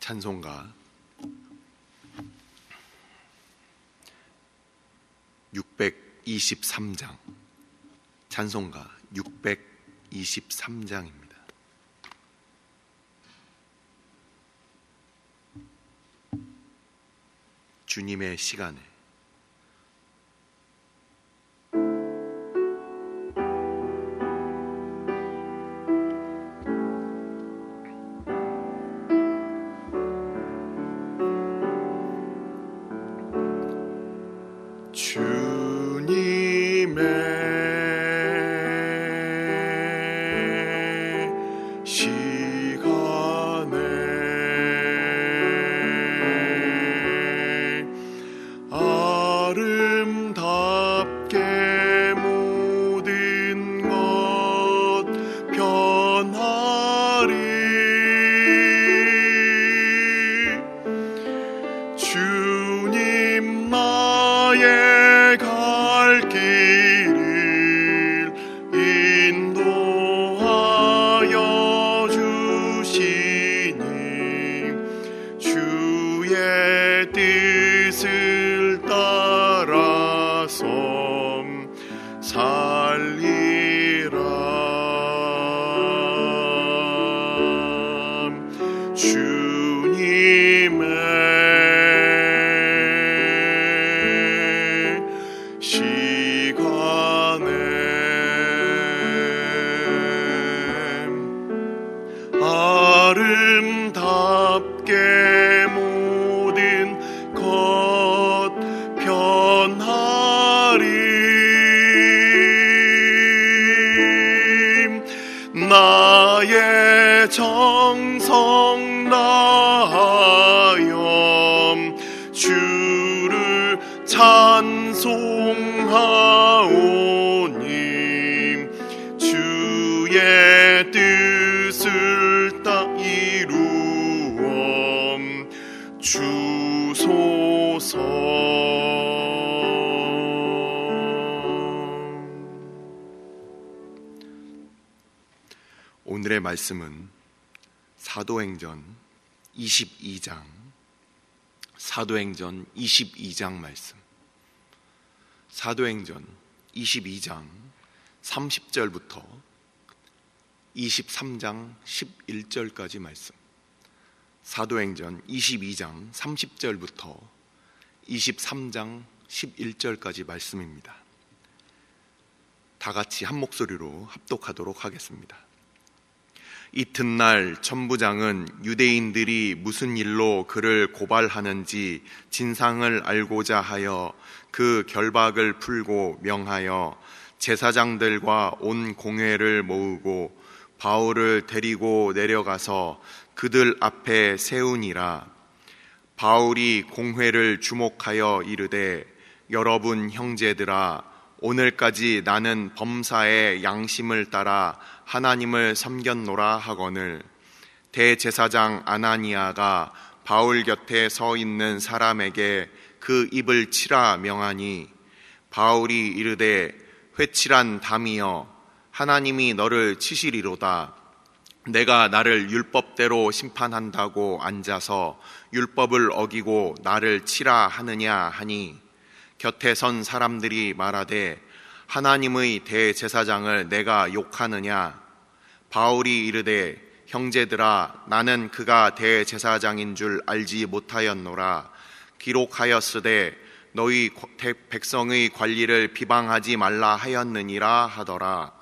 찬송가 623장, 찬송가 623장입니다. 주님의 시간에 아름답게 모든 것 변하리. 나의 정성 다하여 주를 찬송하오니 주의 뜻을 다 이루어 주소서. 오늘의 말씀은 사도행전 22장 말씀. 사도행전 22장 30절부터 23장 11절까지 말씀. 사도행전 22장 30절부터 23장 11절까지 말씀입니다. 다 같이 한 목소리로 합독하도록 하겠습니다. 이튿날 천부장은 유대인들이 무슨 일로 그를 고발하는지 진상을 알고자 하여 그 결박을 풀고 명하여 제사장들과 온 공회를 모으고 바울을 데리고 내려가서 그들 앞에 세우니라. 바울이 공회를 주목하여 이르되, 여러분 형제들아, 오늘까지 나는 범사의 양심을 따라 하나님을 섬겼노라 하거늘, 대제사장 아나니아가 바울 곁에 서 있는 사람에게 그 입을 치라 명하니, 바울이 이르되, 회칠한 담이여, 하나님이 너를 치시리로다. 내가 나를 율법대로 심판한다고 앉아서 율법을 어기고 나를 치라 하느냐 하니, 곁에 선 사람들이 말하되, 하나님의 대제사장을 내가 욕하느냐? 바울이 이르되, 형제들아, 나는 그가 대제사장인 줄 알지 못하였노라. 기록하였으되 너희 백성의 관리를 비방하지 말라 하였느니라 하더라.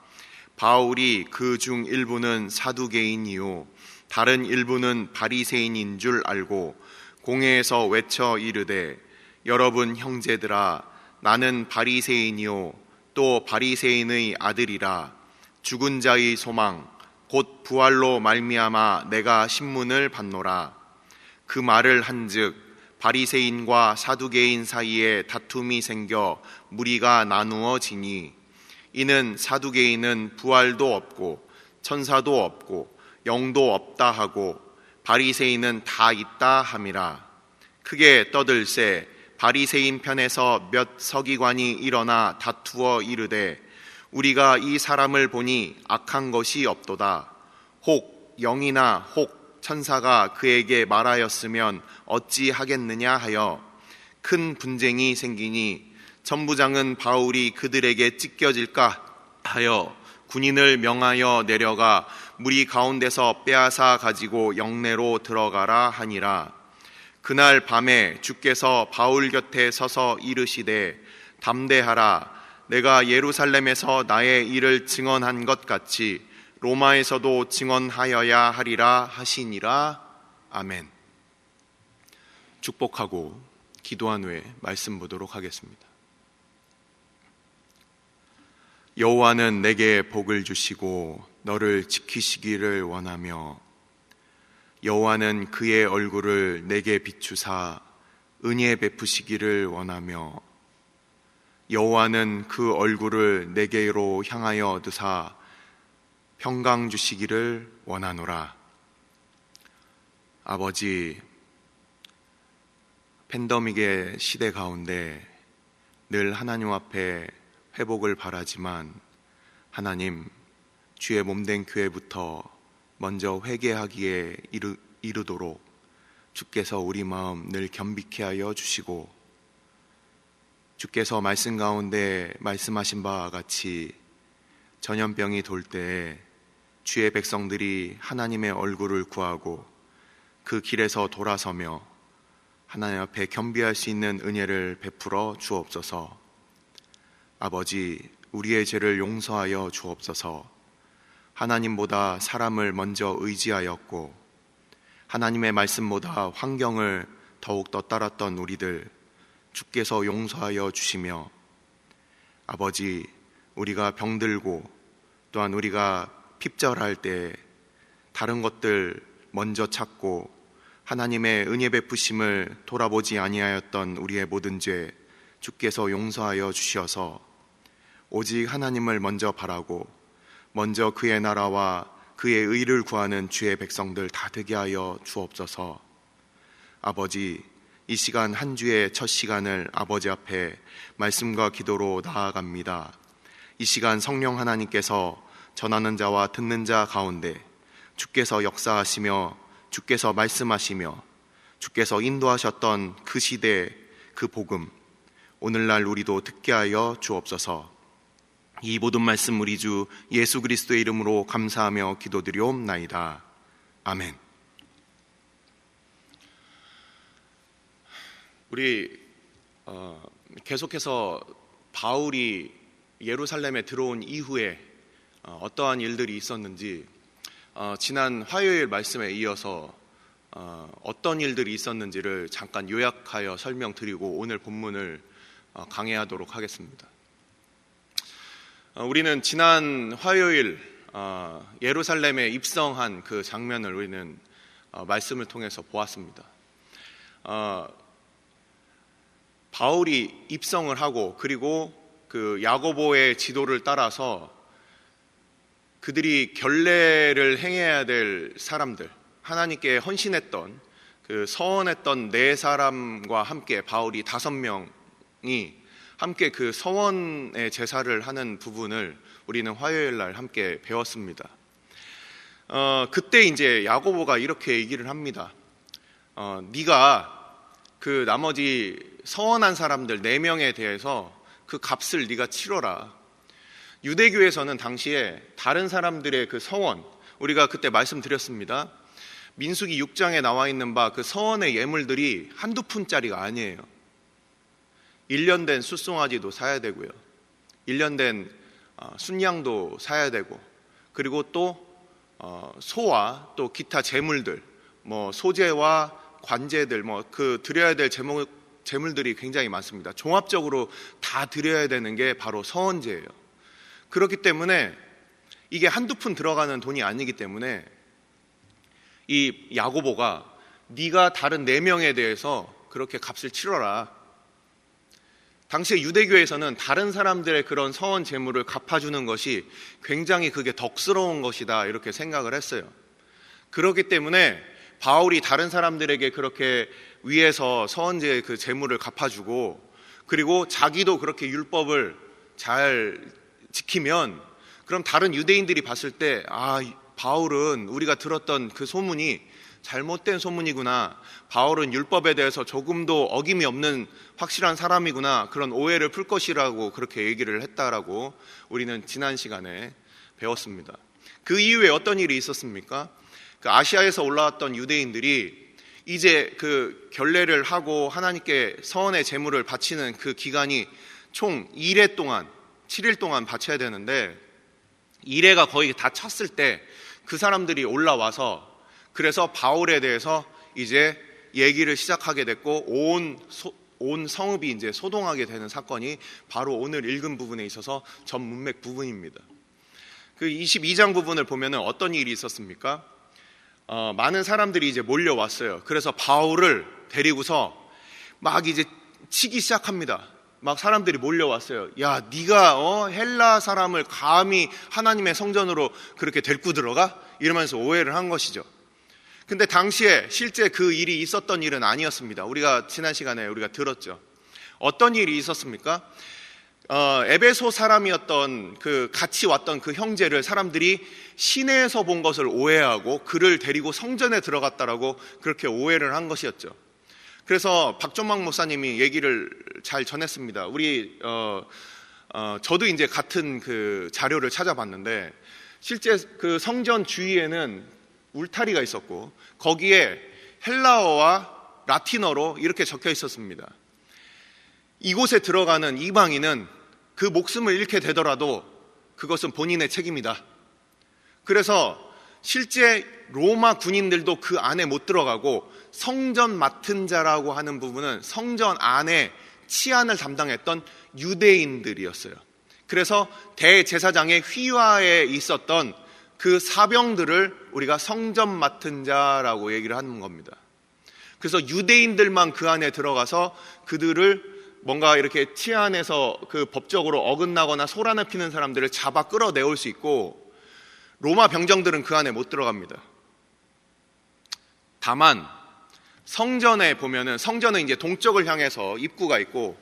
바울이 그 중 일부는 사두개인이요 다른 일부는 바리새인인 줄 알고 공회에서 외쳐 이르되, 여러분 형제들아, 나는 바리새인이요 또 바리새인의 아들이라. 죽은 자의 소망 곧 부활로 말미암아 내가 신문을 받노라. 그 말을 한즉 바리새인과 사두개인 사이에 다툼이 생겨 무리가 나누어지니, 이는 사두개인은 부활도 없고 천사도 없고 영도 없다 하고 바리새인은 다 있다 함이라. 크게 떠들세 바리새인 편에서 몇 서기관이 일어나 다투어 이르되, 우리가 이 사람을 보니 악한 것이 없도다. 혹 영이나 혹 천사가 그에게 말하였으면 어찌 하겠느냐 하여 큰 분쟁이 생기니 천부장은 바울이 그들에게 찢겨질까 하여 군인을 명하여 내려가 무리 가운데서 빼앗아 가지고 영내로 들어가라 하니라. 그날 밤에 주께서 바울 곁에 서서 이르시되 담대하라. 내가 예루살렘에서 나의 일을 증언한 것 같이 로마에서도 증언하여야 하리라 하시니라. 아멘. 축복하고 기도한 후에 말씀 보도록 하겠습니다. 여호와는 내게 복을 주시고 너를 지키시기를 원하며 여호와는 그의 얼굴을 내게 비추사 은혜 베푸시기를 원하며 여호와는 그 얼굴을 내게로 향하여 드사 평강 주시기를 원하노라. 아버지, 팬데믹의 시대 가운데 늘 하나님 앞에 회복을 바라지만 하나님, 주의 몸된 교회부터 먼저 회개하기에 이르도록 주께서 우리 마음 늘 겸비케 하여 주시고 주께서 말씀 가운데 말씀하신 바와 같이 전염병이 돌 때에 주의 백성들이 하나님의 얼굴을 구하고 그 길에서 돌아서며 하나님 앞에 겸비할 수 있는 은혜를 베풀어 주옵소서. 아버지, 우리의 죄를 용서하여 주옵소서. 하나님보다 사람을 먼저 의지하였고 하나님의 말씀보다 환경을 더욱더 따랐던 우리들 주께서 용서하여 주시며 아버지, 우리가 병들고 또한 우리가 핍절할 때 다른 것들 먼저 찾고 하나님의 은혜 베푸심을 돌아보지 아니하였던 우리의 모든 죄 주께서 용서하여 주셔서 오직 하나님을 먼저 바라고 먼저 그의 나라와 그의 의를 구하는 주의 백성들 다 되게 하여 주옵소서. 아버지, 이 시간 한 주의 첫 시간을 아버지 앞에 말씀과 기도로 나아갑니다. 이 시간 성령 하나님께서 전하는 자와 듣는 자 가운데 주께서 역사하시며 주께서 말씀하시며 주께서 인도하셨던 그 시대 그 복음 오늘날 우리도 듣게 하여 주옵소서. 이 모든 말씀 우리 주 예수 그리스도의 이름으로 감사하며 기도드리옵나이다. 아멘. 우리 계속해서 바울이 예루살렘에 들어온 이후에 어떠한 일들이 있었는지 지난 화요일 말씀에 이어서 어떤 일들이 있었는지를 잠깐 요약하여 설명드리고 오늘 본문을 강해하도록 하겠습니다. 우리는 지난 화요일 예루살렘에 입성한 그 장면을 우리는 말씀을 통해서 보았습니다. 바울이 입성을 하고 그리고 그 야고보의 지도를 따라서 그들이 결례를 행해야 될 사람들, 하나님께 헌신했던 그 서원했던 네 사람과 함께 바울이 5명이 함께 그 서원의 제사를 하는 부분을 우리는 화요일 날 함께 배웠습니다. 그때 이제 야고보가 이렇게 얘기를 합니다. 네가 그 나머지 서원한 사람들 4명에 대해서 그 값을 네가 치러라. 유대교에서는 당시에 다른 사람들의 그 서원, 우리가 그때 말씀드렸습니다. 민수기 6장에 나와 있는 바 그 서원의 예물들이 한두 푼짜리가 아니에요. 1년 된 숫송아지도 사야 되고요. 1년 된 순양도 사야 되고 그리고 또 소와 또 기타 제물들, 뭐 소재와 관제들, 뭐 그 드려야 될 제물들이 굉장히 많습니다. 종합적으로 다 드려야 되는 게 바로 서원제예요. 그렇기 때문에 이게 한두 푼 들어가는 돈이 아니기 때문에 이 야고보가 네가 다른 4명에 대해서 그렇게 값을 치러라. 당시에 유대교에서는 다른 사람들의 그런 서원 제물을 갚아주는 것이 굉장히 그게 덕스러운 것이다 이렇게 생각을 했어요. 그렇기 때문에 바울이 다른 사람들에게 그렇게 위에서 서원제의 그 제물을 갚아주고 그리고 자기도 그렇게 율법을 잘 지키면 그럼 다른 유대인들이 봤을 때 바울은 우리가 들었던 그 소문이 잘못된 소문이구나, 바울은 율법에 대해서 조금도 어김이 없는 확실한 사람이구나, 그런 오해를 풀 것이라고 그렇게 얘기를 했다라고 우리는 지난 시간에 배웠습니다. 그 이후에 어떤 일이 있었습니까? 그 아시아에서 올라왔던 유대인들이 이제 그 결례를 하고 하나님께 서원의 제물을 바치는 그 기간이 총 2례 동안, 7일 동안 바쳐야 되는데 2례가 거의 다 찼을 때 그 사람들이 올라와서 그래서 바울에 대해서 이제 얘기를 시작하게 됐고 온 성읍이 이제 소동하게 되는 사건이 바로 오늘 읽은 부분에 있어서 전 문맥 부분입니다. 그 22장 부분을 보면은 어떤 일이 있었습니까? 많은 사람들이 이제 몰려왔어요. 그래서 바울을 데리고서 막 이제 치기 시작합니다. 막 사람들이 몰려왔어요. 야, 네가 헬라 사람을 감히 하나님의 성전으로 그렇게 데리고 들어가? 이러면서 오해를 한 것이죠. 근데 당시에 실제 그 일이 있었던 일은 아니었습니다. 우리가 지난 시간에 우리가 들었죠. 어떤 일이 있었습니까? 에베소 사람이었던 그 같이 왔던 그 형제를 사람들이 시내에서 본 것을 오해하고 그를 데리고 성전에 들어갔다라고 그렇게 오해를 한 것이었죠. 그래서 박종막 목사님이 얘기를 잘 전했습니다. 저도 이제 같은 그 자료를 찾아봤는데 실제 그 성전 주위에는 울타리가 있었고 거기에 헬라어와 라틴어로 이렇게 적혀 있었습니다. 이곳에 들어가는 이방인은 그 목숨을 잃게 되더라도 그것은 본인의 책임이다. 그래서 실제 로마 군인들도 그 안에 못 들어가고 성전 맡은 자라고 하는 부분은 성전 안에 치안을 담당했던 유대인들이었어요. 그래서 대제사장의 휘하에 있었던 그 사병들을 우리가 성전 맡은 자라고 얘기를 하는 겁니다. 그래서 유대인들만 그 안에 들어가서 그들을 뭔가 이렇게 치안에서 그 법적으로 어긋나거나 소란을 피는 사람들을 잡아 끌어내올 수 있고 로마 병정들은 그 안에 못 들어갑니다. 다만 성전에 보면은 성전은 이제 동쪽을 향해서 입구가 있고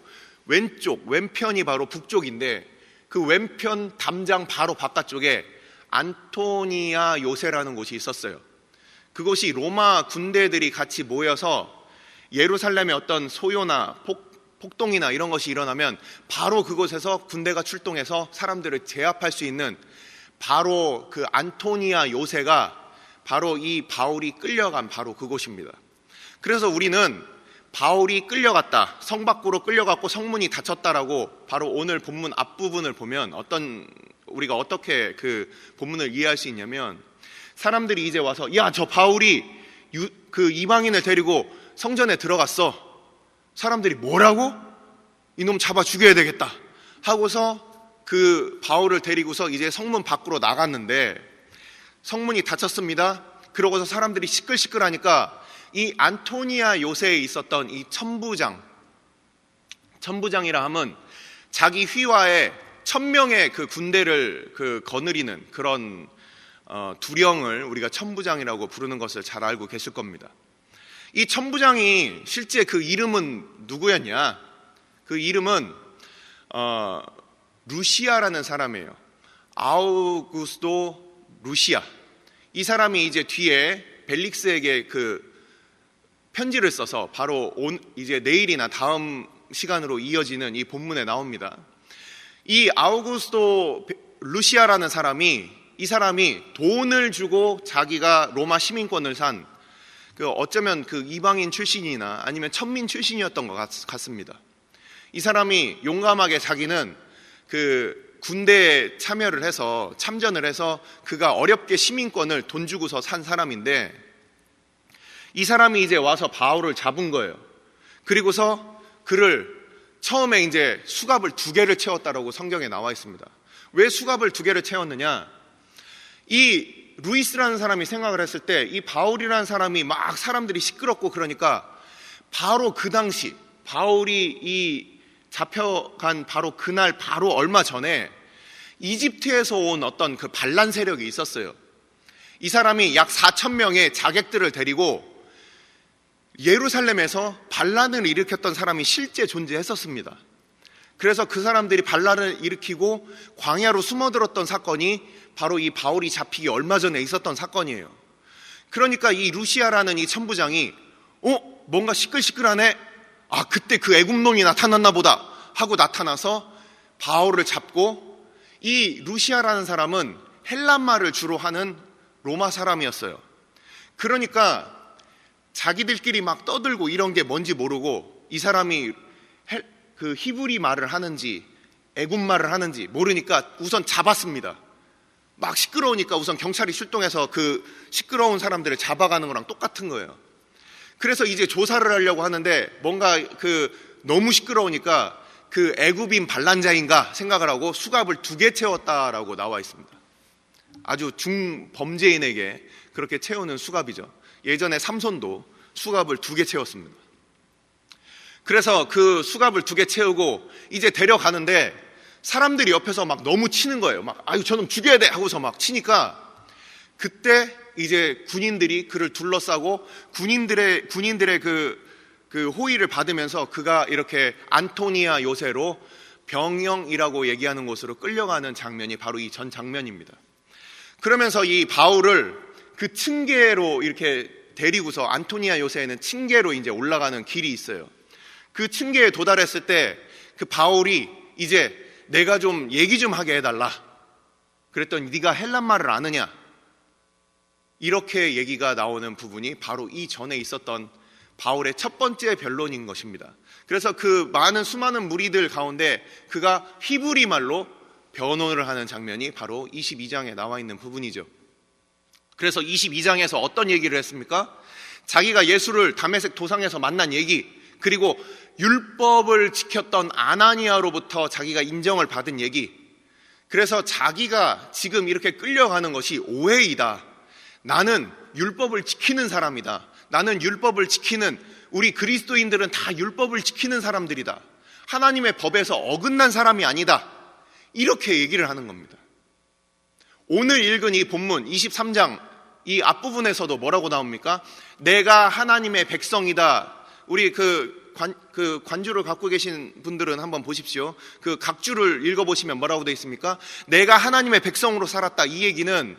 왼편이 바로 북쪽인데 그 왼편 담장 바로 바깥쪽에 안토니아 요새라는 곳이 있었어요. 그곳이 로마 군대들이 같이 모여서 예루살렘의 어떤 소요나 폭동이나 이런 것이 일어나면 바로 그곳에서 군대가 출동해서 사람들을 제압할 수 있는 바로 그 안토니아 요새가 바로 이 바울이 끌려간 바로 그곳입니다. 그래서 우리는 바울이 끌려갔다, 성 밖으로 끌려갔고 성문이 닫혔다라고 바로 오늘 본문 앞부분을 보면 우리가 어떻게 그 본문을 이해할 수 있냐면 사람들이 이제 와서 야, 저 바울이 그 이방인을 데리고 성전에 들어갔어. 사람들이 뭐라고? 이놈 잡아 죽여야 되겠다 하고서 그 바울을 데리고서 이제 성문 밖으로 나갔는데 성문이 닫혔습니다. 그러고서 사람들이 시끌시끌하니까 이 안토니아 요새에 있었던 이 천부장이라 하면 자기 휘하에 1000명의 그 군대를 그 거느리는 그런 두령을 우리가 천부장이라고 부르는 것을 잘 알고 계실 겁니다. 이 천부장이 실제 그 이름은 누구였냐? 그 이름은 루시아라는 사람이에요. 아우구스도 루시아. 이 사람이 이제 뒤에 벨릭스에게 그 편지를 써서 바로 이제 내일이나 다음 시간으로 이어지는 이 본문에 나옵니다. 이 아우구스도 루시아라는 사람이 돈을 주고 자기가 로마 시민권을 산 어쩌면 그 이방인 출신이나 아니면 천민 출신이었던 것 같습니다. 이 사람이 용감하게 자기는 그 군대에 참전을 해서 그가 어렵게 시민권을 돈 주고서 산 사람인데 이 사람이 이제 와서 바울을 잡은 거예요. 그리고서 그를 처음에 이제 수갑을 2개를 채웠다라고 성경에 나와 있습니다. 왜 수갑을 2개를 채웠느냐? 이 루이스라는 사람이 생각을 했을 때 이 바울이라는 사람이 막 사람들이 시끄럽고 그러니까 바로 그 당시 바울이 이 잡혀간 바로 그날 바로 얼마 전에 이집트에서 온 어떤 그 반란 세력이 있었어요. 이 사람이 약 4,000명의 자객들을 데리고 예루살렘에서 반란을 일으켰던 사람이 실제 존재했었습니다. 그래서 그 사람들이 반란을 일으키고 광야로 숨어들었던 사건이 바로 이 바울이 잡히기 얼마 전에 있었던 사건이에요. 그러니까 이 루시아라는 이 천부장이 뭔가 시끌시끌하네, 그때 그 애굽놈이 나타났나 보다 하고 나타나서 바울을 잡고, 이 루시아라는 사람은 헬란말을 주로 하는 로마 사람이었어요. 그러니까 자기들끼리 막 떠들고 이런 게 뭔지 모르고, 이 사람이 그 히브리 말을 하는지 애굽 말을 하는지 모르니까 우선 잡았습니다. 막 시끄러우니까 우선 경찰이 출동해서 그 시끄러운 사람들을 잡아가는 거랑 똑같은 거예요. 그래서 이제 조사를 하려고 하는데 뭔가 너무 시끄러우니까 그 애굽인 반란자인가 생각을 하고 수갑을 2개 채웠다라고 나와 있습니다. 아주 중범죄인에게 그렇게 채우는 수갑이죠. 예전에 삼손도 수갑을 2개 채웠습니다. 그래서 그 수갑을 2개 채우고 이제 데려가는데 사람들이 옆에서 막 너무 치는 거예요. 막 저놈 죽여야 돼 하고서 막 치니까, 그때 이제 군인들이 그를 둘러싸고 군인들의 그 호의를 받으면서 그가 이렇게 안토니아 요새로 병영이라고 얘기하는 곳으로 끌려가는 장면이 바로 이 전 장면입니다. 그러면서 이 바울을 그 층계로 이렇게 데리고서, 안토니아 요새에는 층계로 이제 올라가는 길이 있어요. 그 층계에 도달했을 때 그 바울이 이제 내가 좀 얘기 좀 하게 해달라 그랬더니, 네가 헬란말을 아느냐, 이렇게 얘기가 나오는 부분이 바로 이 전에 있었던 바울의 첫 번째 변론인 것입니다. 그래서 그 수많은 무리들 가운데 그가 히브리 말로 변론을 하는 장면이 바로 22장에 나와 있는 부분이죠. 그래서 22장에서 어떤 얘기를 했습니까? 자기가 예수를 다메섹 도상에서 만난 얘기, 그리고 율법을 지켰던 아나니아로부터 자기가 인정을 받은 얘기, 그래서 자기가 지금 이렇게 끌려가는 것이 오해이다, 나는 율법을 지키는 사람이다, 나는 율법을 지키는, 우리 그리스도인들은 다 율법을 지키는 사람들이다, 하나님의 법에서 어긋난 사람이 아니다, 이렇게 얘기를 하는 겁니다. 오늘 읽은 이 본문 23장 이 앞부분에서도 뭐라고 나옵니까? 내가 하나님의 백성이다. 우리 관주를 갖고 계신 분들은 한번 보십시오. 그 각주를 읽어보시면 뭐라고 되어 있습니까? 내가 하나님의 백성으로 살았다. 이 얘기는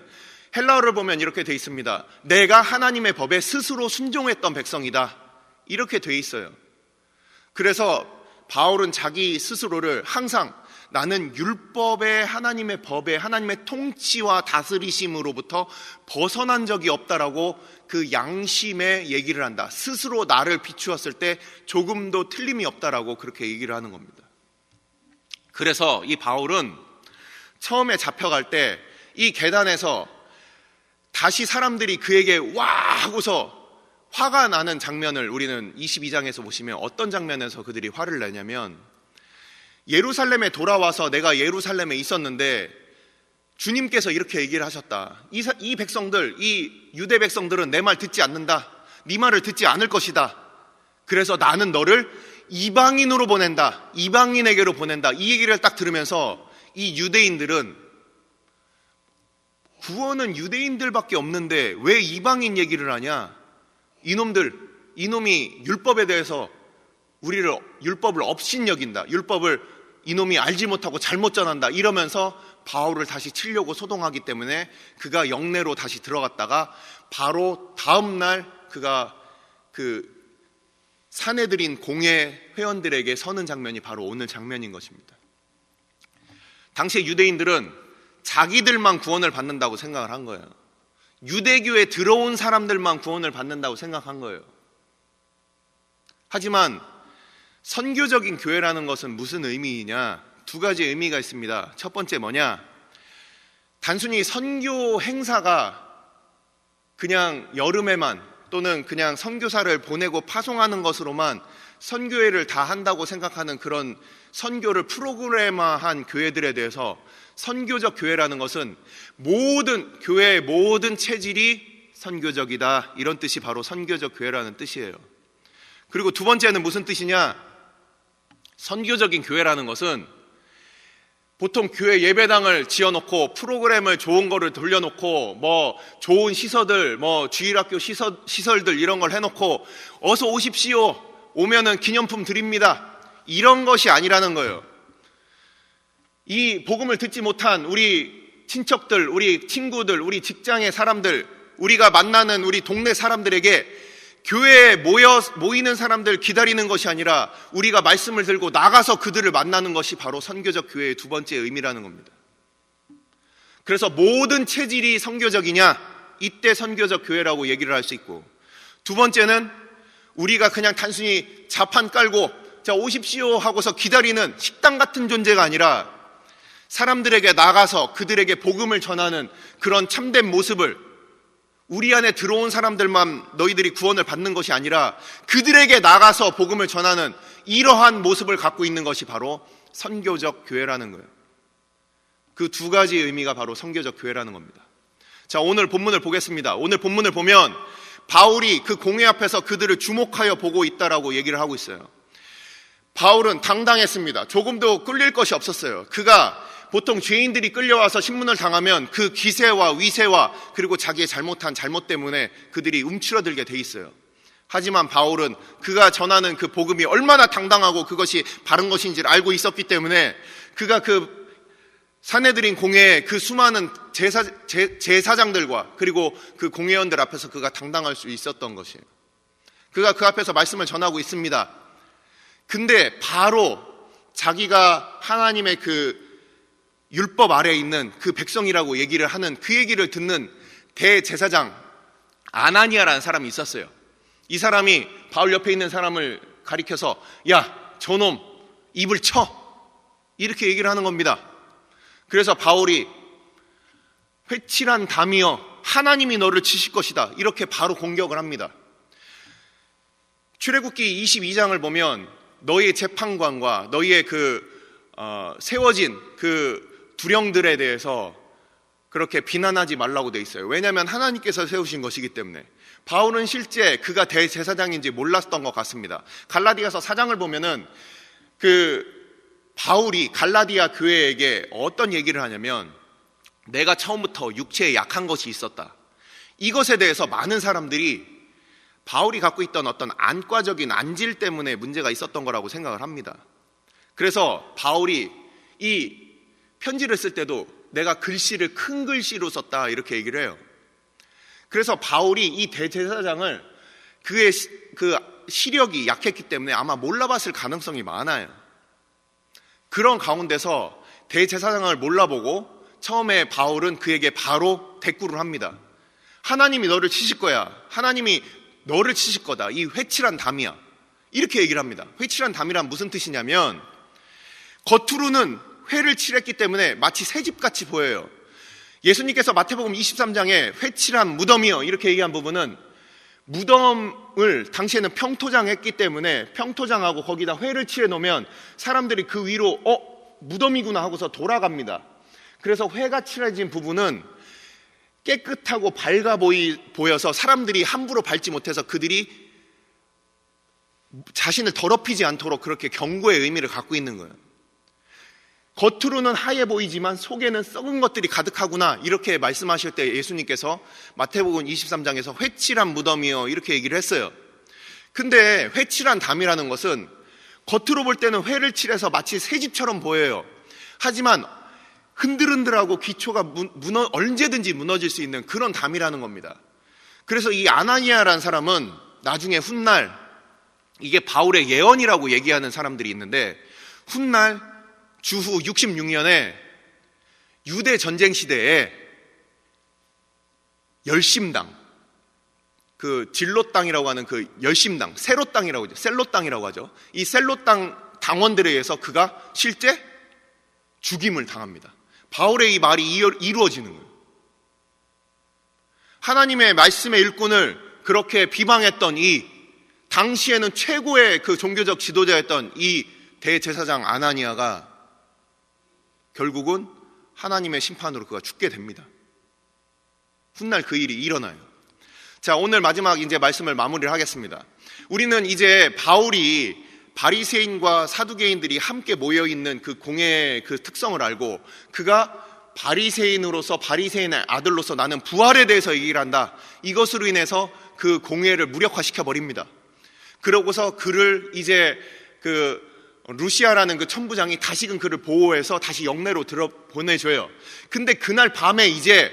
헬라어를 보면 이렇게 되어 있습니다. 내가 하나님의 법에 스스로 순종했던 백성이다, 이렇게 되어 있어요. 그래서 바울은 자기 스스로를 항상 나는 율법의, 하나님의 법의, 하나님의 통치와 다스리심으로부터 벗어난 적이 없다라고 그 양심의 얘기를 한다. 스스로 나를 비추었을 때 조금도 틀림이 없다라고 그렇게 얘기를 하는 겁니다. 그래서 이 바울은 처음에 잡혀갈 때 이 계단에서 다시 사람들이 그에게 와 하고서 화가 나는 장면을 우리는 22장에서 보시면 어떤 장면에서 그들이 화를 내냐면, 예루살렘에 돌아와서 내가 예루살렘에 있었는데 주님께서 이렇게 얘기를 하셨다. 이 백성들, 이 유대 백성들은 내 말 듣지 않는다. 네 말을 듣지 않을 것이다. 그래서 나는 너를 이방인으로 보낸다. 이방인에게로 보낸다. 이 얘기를 딱 들으면서 이 유대인들은, 구원은 유대인들밖에 없는데 왜 이방인 얘기를 하냐? 이놈이 율법에 대해서 우리를 율법을 업신여긴다. 율법을 이놈이 알지 못하고 잘못 전한다. 이러면서 바울을 다시 치려고 소동하기 때문에 그가 영내로 다시 들어갔다가 바로 다음날 그가 그 사내들인 공회 회원들에게 서는 장면이 바로 오늘 장면인 것입니다. 당시 유대인들은 자기들만 구원을 받는다고 생각을 한 거예요. 유대교에 들어온 사람들만 구원을 받는다고 생각한 거예요. 하지만 선교적인 교회라는 것은 무슨 의미이냐? 2가지 의미가 있습니다. 첫 번째 뭐냐? 단순히 선교 행사가 그냥 여름에만 또는 그냥 선교사를 보내고 파송하는 것으로만 선교회를 다 한다고 생각하는 그런 선교를 프로그램화한 교회들에 대해서 선교적 교회라는 것은 모든 교회의 모든 체질이 선교적이다, 이런 뜻이 바로 선교적 교회라는 뜻이에요. 그리고 2번째는 무슨 뜻이냐? 선교적인 교회라는 것은 보통 교회 예배당을 지어놓고 프로그램을 좋은 거를 돌려놓고 뭐 좋은 시설들, 뭐 주일학교 시설들 이런 걸 해놓고 어서 오십시오, 오면은 기념품 드립니다, 이런 것이 아니라는 거예요. 이 복음을 듣지 못한 우리 친척들, 우리 친구들, 우리 직장의 사람들, 우리가 만나는 우리 동네 사람들에게 교회에 모이는 사람들 기다리는 것이 아니라 우리가 말씀을 들고 나가서 그들을 만나는 것이 바로 선교적 교회의 두 번째 의미라는 겁니다. 그래서 모든 체질이 선교적이냐? 이때 선교적 교회라고 얘기를 할 수 있고, 두 번째는 우리가 그냥 단순히 자판 깔고 자 오십시오 하고서 기다리는 식당 같은 존재가 아니라 사람들에게 나가서 그들에게 복음을 전하는 그런 참된 모습을, 우리 안에 들어온 사람들만 너희들이 구원을 받는 것이 아니라 그들에게 나가서 복음을 전하는 이러한 모습을 갖고 있는 것이 바로 선교적 교회라는 거예요. 그 두 가지 의미가 바로 선교적 교회라는 겁니다. 자, 오늘 본문을 보겠습니다. 오늘 본문을 보면 바울이 그 공회 앞에서 그들을 주목하여 보고 있다라고 얘기를 하고 있어요. 바울은 당당했습니다. 조금도 끌릴 것이 없었어요. 그가 보통 죄인들이 끌려와서 신문을 당하면 그 기세와 위세와 그리고 자기의 잘못한 잘못 때문에 그들이 움츠러들게 돼 있어요. 하지만 바울은 그가 전하는 그 복음이 얼마나 당당하고 그것이 바른 것인지를 알고 있었기 때문에 그가 그 사내들인 공회의 그 수많은 제사장들과 그리고 그 공회원들 앞에서 그가 당당할 수 있었던 것이에요. 그가 그 앞에서 말씀을 전하고 있습니다. 근데 바로 자기가 하나님의 그 율법 아래에 있는 그 백성이라고 얘기를 하는 그 얘기를 듣는 대제사장 아나니아라는 사람이 있었어요. 이 사람이 바울 옆에 있는 사람을 가리켜서 야, 저놈 입을 쳐! 이렇게 얘기를 하는 겁니다. 그래서 바울이 회칠한 담이여 하나님이 너를 치실 것이다, 이렇게 바로 공격을 합니다. 출애굽기 22장을 보면 너희의 재판관과 너희의 세워진 그 두령들에 대해서 그렇게 비난하지 말라고 돼 있어요. 왜냐하면 하나님께서 세우신 것이기 때문에. 바울은 실제 그가 대제사장인지 몰랐던 것 같습니다. 갈라디아서 4장을 보면은 바울이 갈라디아 교회에게 어떤 얘기를 하냐면, 내가 처음부터 육체에 약한 것이 있었다. 이것에 대해서 많은 사람들이 바울이 갖고 있던 어떤 안과적인 안질 때문에 문제가 있었던 거라고 생각을 합니다. 그래서 바울이 이 편지를 쓸 때도 내가 글씨를 큰 글씨로 썼다, 이렇게 얘기를 해요. 그래서 바울이 이 대제사장을 그의 그 시력이 약했기 때문에 아마 몰라봤을 가능성이 많아요. 그런 가운데서 대제사장을 몰라보고 처음에 바울은 그에게 바로 대꾸를 합니다. 하나님이 너를 치실 거야. 하나님이 너를 치실 거다. 이 회칠한 담이야. 이렇게 얘기를 합니다. 회칠한 담이란 무슨 뜻이냐면, 겉으로는 회를 칠했기 때문에 마치 새집같이 보여요. 예수님께서 마태복음 23장에 회칠한 무덤이요 이렇게 얘기한 부분은, 무덤을 당시에는 평토장했기 때문에 평토장하고 거기다 회를 칠해 놓으면 사람들이 그 위로 무덤이구나 하고서 돌아갑니다. 그래서 회가 칠해진 부분은 깨끗하고 밝아 보여서 사람들이 함부로 밟지 못해서 그들이 자신을 더럽히지 않도록 그렇게 경고의 의미를 갖고 있는 거예요. 겉으로는 하얘 보이지만 속에는 썩은 것들이 가득하구나, 이렇게 말씀하실 때 예수님께서 마태복음 23장에서 회칠한 무덤이요 이렇게 얘기를 했어요. 근데 회칠한 담이라는 것은 겉으로 볼 때는 회를 칠해서 마치 새집처럼 보여요. 하지만 흔들흔들하고 기초가 언제든지 무너질 수 있는 그런 담이라는 겁니다. 그래서 이 아나니아라는 사람은 나중에 훗날, 이게 바울의 예언이라고 얘기하는 사람들이 있는데, 훗날 주후 66년에 유대 전쟁 시대에 열심당, 그 진로 땅이라고 하는 그 열심당, 세로 땅이라고 하죠. 셀로 땅이라고 하죠. 이 셀로 땅 당원들에 의해서 그가 실제 죽임을 당합니다. 바울의 이 말이 이루어지는 거예요. 하나님의 말씀의 일꾼을 그렇게 비방했던 이 당시에는 최고의 그 종교적 지도자였던 이 대제사장 아나니아가 결국은 하나님의 심판으로 그가 죽게 됩니다. 훗날 그 일이 일어나요. 자, 오늘 마지막 이제 말씀을 마무리를 하겠습니다. 우리는 이제 바울이 바리새인과 사두개인들이 함께 모여있는 그 공회의 그 특성을 알고, 그가 바리새인으로서, 바리새인의 아들로서 나는 부활에 대해서 얘기를 한다, 이것으로 인해서 그 공회를 무력화시켜 버립니다. 그러고서 그를 이제 그 루시아라는 그 천부장이 다시금 그를 보호해서 다시 영내로 보내줘요. 근데 그날 밤에 이제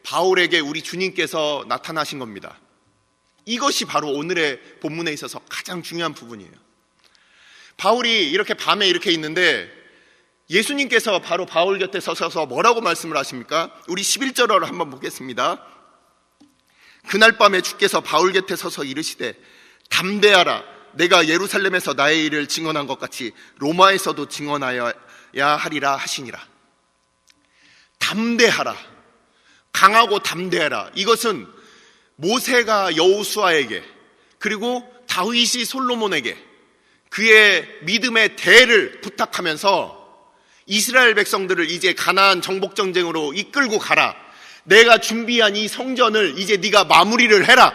바울에게 우리 주님께서 나타나신 겁니다. 이것이 바로 오늘의 본문에 있어서 가장 중요한 부분이에요. 바울이 이렇게 밤에 이렇게 있는데 예수님께서 바로 바울 곁에 서셔서 뭐라고 말씀을 하십니까? 우리 11절을 한번 보겠습니다. 그날 밤에 주께서 바울 곁에 서서 이르시되 담대하라, 내가 예루살렘에서 나의 일을 증언한 것 같이 로마에서도 증언하여야 하리라 하시니라. 담대하라, 강하고 담대하라. 이것은 모세가 여호수아에게, 그리고 다윗이 솔로몬에게 그의 믿음의 대를 부탁하면서 이스라엘 백성들을 이제 가나안 정복 전쟁으로 이끌고 가라, 내가 준비한 이 성전을 이제 네가 마무리를 해라,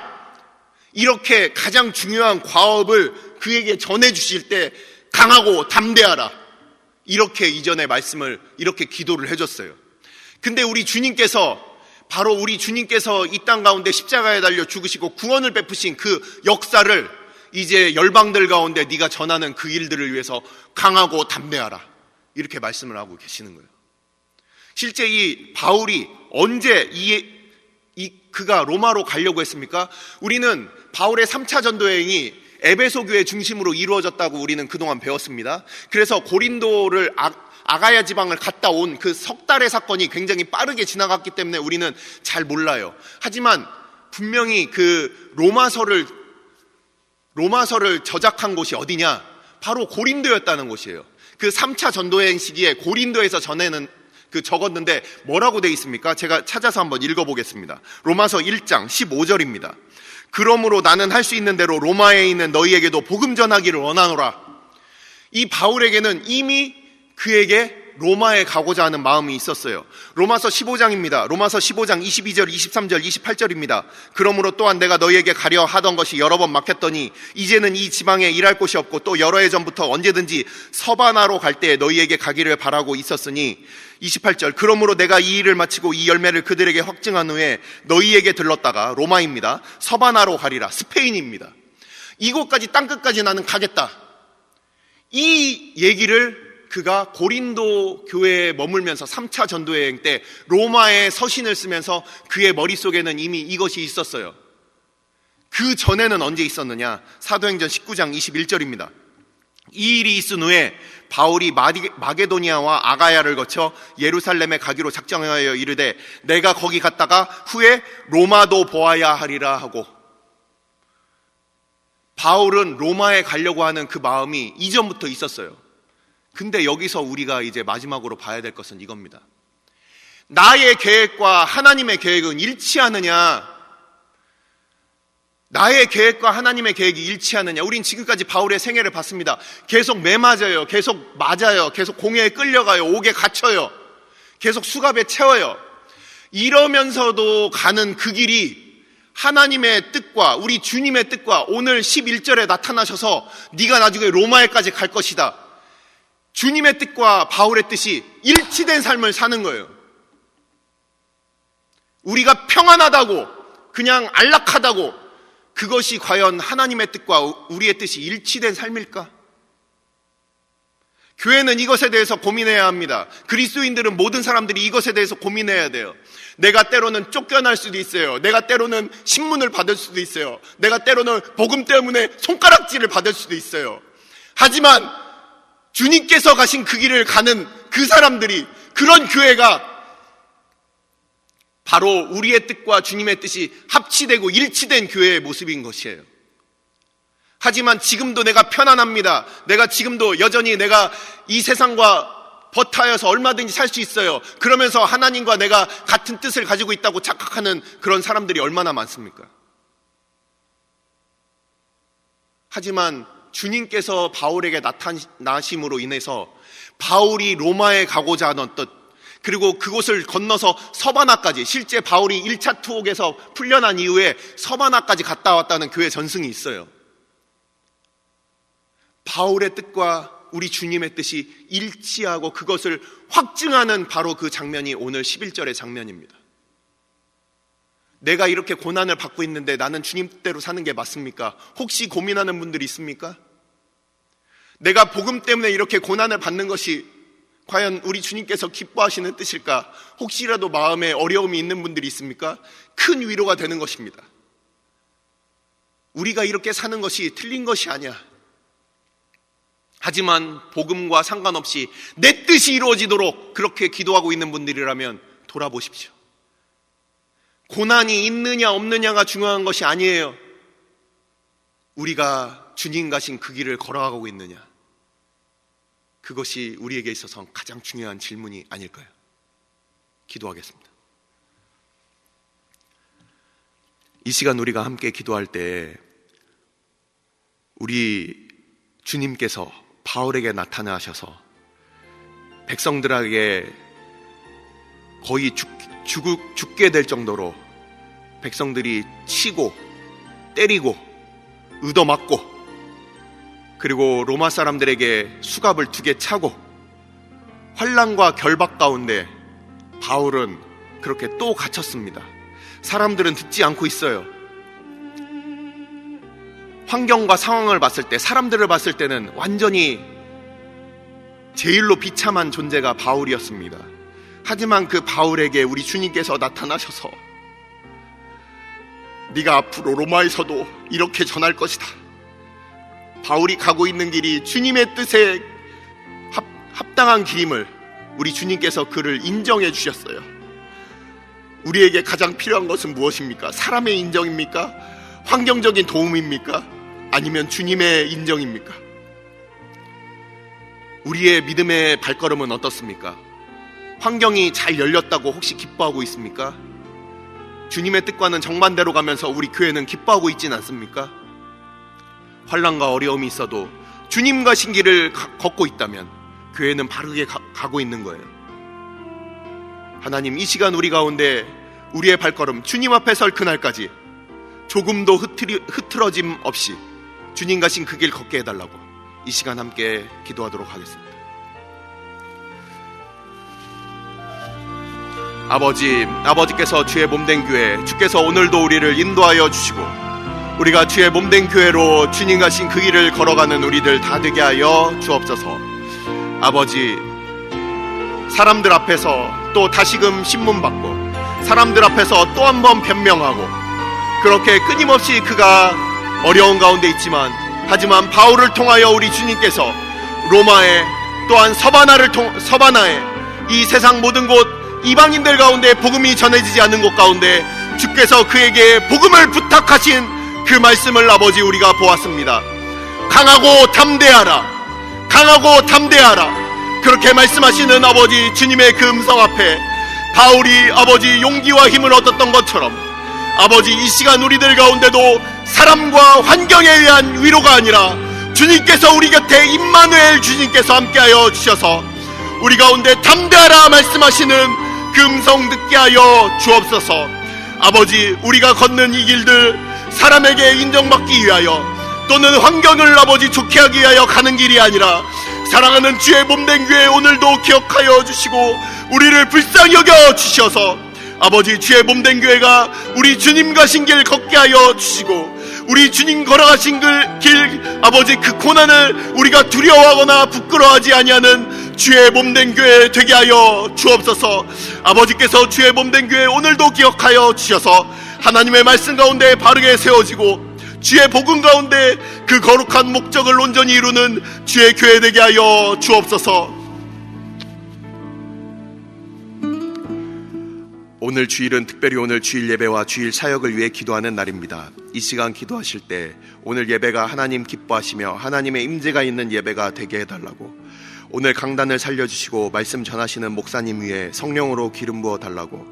이렇게 가장 중요한 과업을 그에게 전해주실 때 강하고 담대하라, 이렇게 이전의 말씀을 이렇게 기도를 해줬어요. 근데 우리 주님께서, 바로 우리 주님께서 이 땅 가운데 십자가에 달려 죽으시고 구원을 베푸신 그 역사를 이제 열방들 가운데 네가 전하는 그 일들을 위해서 강하고 담대하라, 이렇게 말씀을 하고 계시는 거예요. 실제 이 바울이 언제 그가 로마로 가려고 했습니까? 우리는 바울의 3차 전도여행이 에베소 교회 중심으로 이루어졌다고 우리는 그동안 배웠습니다. 그래서 고린도를 아가야 지방을 갔다 온 그 석 달의 사건이 굉장히 빠르게 지나갔기 때문에 우리는 잘 몰라요. 하지만 분명히 그 로마서를 저작한 곳이 어디냐? 바로 고린도였다는 곳이에요. 그 3차 전도여행 시기에 고린도에서 적었는데 뭐라고 되어 있습니까? 제가 찾아서 한번 읽어보겠습니다. 로마서 1장 15절입니다. 그러므로 나는 할 수 있는 대로 로마에 있는 너희에게도 복음 전하기를 원하노라. 이 바울에게는 이미 그에게 로마에 가고자 하는 마음이 있었어요. 로마서 15장입니다. 로마서 15장 22절, 23절, 28절입니다. 그러므로 또한 내가 너희에게 가려 하던 것이 여러 번 막혔더니 이제는 이 지방에 일할 곳이 없고 또 여러 해 전부터 언제든지 서바나로 갈 때 너희에게 가기를 바라고 있었으니 28절, 그러므로 내가 이 일을 마치고 이 열매를 그들에게 확증한 후에 너희에게 들렀다가, 로마입니다, 서바나로 가리라, 스페인입니다. 이곳까지 땅끝까지 나는 가겠다. 이 얘기를 그가 고린도 교회에 머물면서 3차 전도여행 때 로마에 서신을 쓰면서 그의 머릿속에는 이미 이것이 있었어요. 그 전에는 언제 있었느냐? 사도행전 19장 21절입니다. 이 일이 있은 후에 바울이 마게도니아와 아가야를 거쳐 예루살렘에 가기로 작정하여 이르되 내가 거기 갔다가 후에 로마도 보아야 하리라 하고, 바울은 로마에 가려고 하는 그 마음이 이전부터 있었어요. 근데 여기서 우리가 이제 마지막으로 봐야 될 것은 이겁니다. 나의 계획과 하나님의 계획은 일치하느냐? 나의 계획과 하나님의 계획이 일치하느냐? 우린 지금까지 바울의 생애를 봤습니다. 계속 매맞아요. 계속 맞아요. 계속 공회에 끌려가요. 옥에 갇혀요. 계속 수갑에 채워요. 이러면서도 가는 그 길이 하나님의 뜻과 우리 주님의 뜻과 오늘 11절에 나타나셔서 네가 나중에 로마에까지 갈 것이다, 주님의 뜻과 바울의 뜻이 일치된 삶을 사는 거예요. 우리가 평안하다고, 그냥 안락하다고, 그것이 과연 하나님의 뜻과 우리의 뜻이 일치된 삶일까? 교회는 이것에 대해서 고민해야 합니다. 그리스도인들은, 모든 사람들이 이것에 대해서 고민해야 돼요. 내가 때로는 쫓겨날 수도 있어요. 내가 때로는 신문을 받을 수도 있어요. 내가 때로는 복음 때문에 손가락질을 받을 수도 있어요. 하지만 주님께서 가신 그 길을 가는 그 사람들이, 그런 교회가 바로 우리의 뜻과 주님의 뜻이 합치되고 일치된 교회의 모습인 것이에요. 하지만 지금도 내가 편안합니다. 내가 지금도 여전히 내가 이 세상과 버타여서 얼마든지 살 수 있어요. 그러면서 하나님과 내가 같은 뜻을 가지고 있다고 착각하는 그런 사람들이 얼마나 많습니까? 하지만 주님께서 바울에게 나타나심으로 인해서 바울이 로마에 가고자 하던 뜻, 그리고 그곳을 건너서 서바나까지, 실제 바울이 1차 투옥에서 풀려난 이후에 서바나까지 갔다 왔다는 교회 전승이 있어요. 바울의 뜻과 우리 주님의 뜻이 일치하고 그것을 확증하는 바로 그 장면이 오늘 11절의 장면입니다. 내가 이렇게 고난을 받고 있는데 나는 주님 뜻대로 사는 게 맞습니까? 혹시 고민하는 분들이 있습니까? 내가 복음 때문에 이렇게 고난을 받는 것이 과연 우리 주님께서 기뻐하시는 뜻일까? 혹시라도 마음에 어려움이 있는 분들이 있습니까? 큰 위로가 되는 것입니다. 우리가 이렇게 사는 것이 틀린 것이 아니야. 하지만 복음과 상관없이 내 뜻이 이루어지도록 그렇게 기도하고 있는 분들이라면 돌아보십시오. 고난이 있느냐 없느냐가 중요한 것이 아니에요. 우리가 주님 가신 그 길을 걸어가고 있느냐, 그것이 우리에게 있어서 가장 중요한 질문이 아닐까요? 기도하겠습니다. 이 시간 우리가 함께 기도할 때 우리 주님께서 바울에게 나타나셔서 백성들에게 거의 죽게 될 정도로 백성들이 치고 때리고 얻어맞고, 그리고 로마 사람들에게 수갑을 2개 차고 환난과 결박 가운데 바울은 그렇게 또 갇혔습니다. 사람들은 듣지 않고 있어요. 환경과 상황을 봤을 때, 사람들을 봤을 때는 완전히 제일로 비참한 존재가 바울이었습니다. 하지만 그 바울에게 우리 주님께서 나타나셔서 네가 앞으로 로마에서도 이렇게 전할 것이다. 바울이 가고 있는 길이 주님의 뜻에 합당한 길임을 우리 주님께서 그를 인정해 주셨어요. 우리에게 가장 필요한 것은 무엇입니까? 사람의 인정입니까? 환경적인 도움입니까? 아니면 주님의 인정입니까? 우리의 믿음의 발걸음은 어떻습니까? 환경이 잘 열렸다고 혹시 기뻐하고 있습니까? 주님의 뜻과는 정반대로 가면서 우리 교회는 기뻐하고 있진 않습니까? 환난과 어려움이 있어도 주님 가신 길을 걷고 있다면 교회는 바르게 가고 있는 거예요. 하나님, 이 시간 우리 가운데 우리의 발걸음 주님 앞에 설 그날까지 조금도 흐트러짐 없이 주님 가신 그 길 걷게 해달라고 이 시간 함께 기도하도록 하겠습니다. 아버지께서 주의 몸된 교회, 주께서 오늘도 우리를 인도하여 주시고 우리가 주의 몸된 교회로 주님 가신 그 길을 걸어가는 우리들 다 되게 하여 주옵소서. 아버지, 사람들 앞에서 또 다시금 신문받고 사람들 앞에서 또 한 번 변명하고 그렇게 끊임없이 그가 어려운 가운데 있지만, 하지만 바울을 통하여 우리 주님께서 로마에 또한 서바나에 이 세상 모든 곳 이방인들 가운데 복음이 전해지지 않는 곳 가운데 주께서 그에게 복음을 부탁하신 그 말씀을 아버지 우리가 보았습니다. 강하고 담대하라, 강하고 담대하라, 그렇게 말씀하시는 아버지 주님의 그 음성 앞에 바울이 아버지 용기와 힘을 얻었던 것처럼 아버지 이 시간 우리들 가운데도 사람과 환경에 의한 위로가 아니라 주님께서 우리 곁에 임마누엘 주님께서 함께하여 주셔서 우리 가운데 담대하라 말씀하시는 그 음성 듣게 하여 주옵소서. 아버지, 우리가 걷는 이 길들 사람에게 인정받기 위하여 또는 환경을 아버지 좋게 하기 위하여 가는 길이 아니라 사랑하는 주의 몸된 교회 오늘도 기억하여 주시고 우리를 불쌍히 여겨 주셔서 아버지 주의 몸된 교회가 우리 주님 가신 길 걷게 하여 주시고 우리 주님 걸어가신 길 아버지 그 고난을 우리가 두려워하거나 부끄러워하지 아니하는 주의 몸된 교회 되게 하여 주옵소서. 아버지께서 주의 몸된 교회 오늘도 기억하여 주셔서 하나님의 말씀 가운데 바르게 세워지고 주의 복음 가운데 그 거룩한 목적을 온전히 이루는 주의 교회 되게 하여 주옵소서. 오늘 주일은 특별히 오늘 주일 예배와 주일 사역을 위해 기도하는 날입니다. 이 시간 기도하실 때 오늘 예배가 하나님 기뻐하시며 하나님의 임재가 있는 예배가 되게 해달라고, 오늘 강단을 살려주시고 말씀 전하시는 목사님 위에 성령으로 기름 부어 달라고,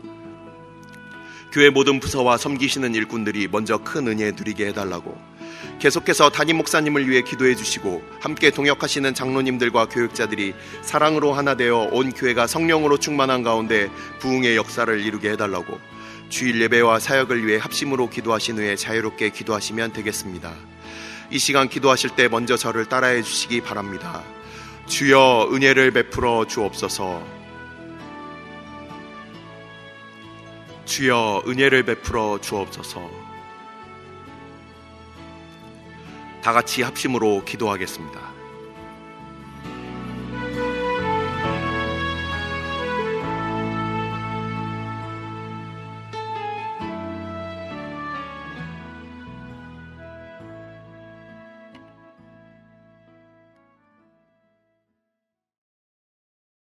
교회 모든 부서와 섬기시는 일꾼들이 먼저 큰 은혜 누리게 해달라고, 계속해서 담임 목사님을 위해 기도해 주시고 함께 동역하시는 장로님들과 교육자들이 사랑으로 하나 되어 온 교회가 성령으로 충만한 가운데 부흥의 역사를 이루게 해달라고, 주일 예배와 사역을 위해 합심으로 기도하신 후에 자유롭게 기도하시면 되겠습니다. 이 시간 기도하실 때 먼저 저를 따라해 주시기 바랍니다. 주여 은혜를 베풀어 주옵소서. 주여 은혜를 베풀어 주옵소서. 다 같이 합심으로 기도하겠습니다.